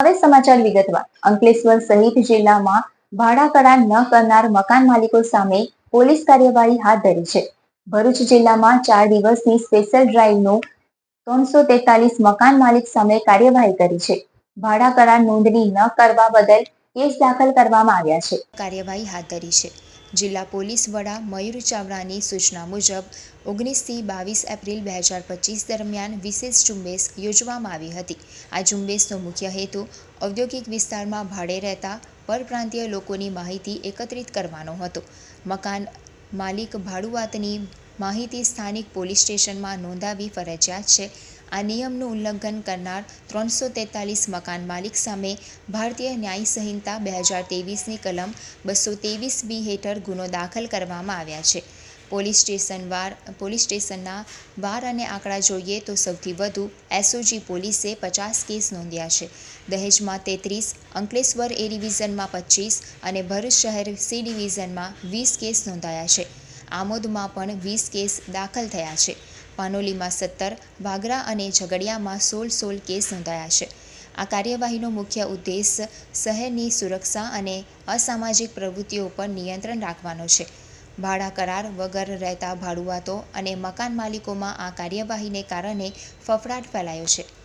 હવે સમાચાર વિગતવાર. અંકલેશ્વર સહિત જિલ્લામાં ભાડા કરાર ન કરનાર મકાન માલિકો સામે પોલીસ કાર્યવાહી હાથ ધરી છે. ભરૂચ જિલ્લામાં 4 દિવસની સ્પેશિયલ ડ્રાઈવનું 343 મકાન માલિક સામે કાર્યવાહી કરી છે. ભાડા કરાર નોંધણી ન કરવા બદલ કેસ દાખલ કરવામાં આવ્યા છે. કાર્યવાહી હાથ ધરી છે. જિલ્લા પોલીસ વડા મયુર ચાવડાની સૂચના મુજબ 19 થી 22 એપ્રિલ 2025 દરમિયાન વિશેષ ઝુંબેશ યોજવામાં આવી હતી. આ ઝુંબેશનો મુખ્ય હેતુ ઔદ્યોગિક વિસ્તારમાં ભાડે રહેતા પરપ્રાંતીય લોકોની માહિતી એકત્રિત કરવાનો હતો. મકાન માલિક ભાડુઆતની માહિતી સ્થાનિક પોલીસ સ્ટેશનમાં નોંધાવવી ફરજિયાત છે. આ નિયમનું ઉલ્લંઘન કરનાર 343 મકાન માલિક સામે ભારતીય ન્યાય સંહિતા 2023ની કલમ 223B હેઠળ ગુનો દાખલ કરવામાં આવ્યા છે. પોલીસ સ્ટેશનના વાર અને આંકડા જોઈએ તો સૌથી વધુ એસઓજી પોલીસે 50 કેસ નોંધ્યા છે. દહેજમાં 33, અંકલેશ્વર એ ડિવિઝનમાં 25 અને ભરૂચ શહેર સી ડિવિઝનમાં 20 કેસ નોંધાયા છે. આમોદમાં પણ 20 કેસ દાખલ થયા છે. પાનોલીમાં 17, વાગરા અને ઝઘડિયામાં 16 કેસ નોંધાયા છે. આ કાર્યવાહીનો મુખ્ય ઉદ્દેશ શહેરની સુરક્ષા અને અસામાજિક પ્રવૃત્તિઓ પર નિયંત્રણ રાખવાનો છે. ભાડા કરાર વગર રહેતા ભાડુઆતો અને મકાન માલિકોમાં આ કાર્યવાહીને કારણે ફફડાટ ફેલાયો છે.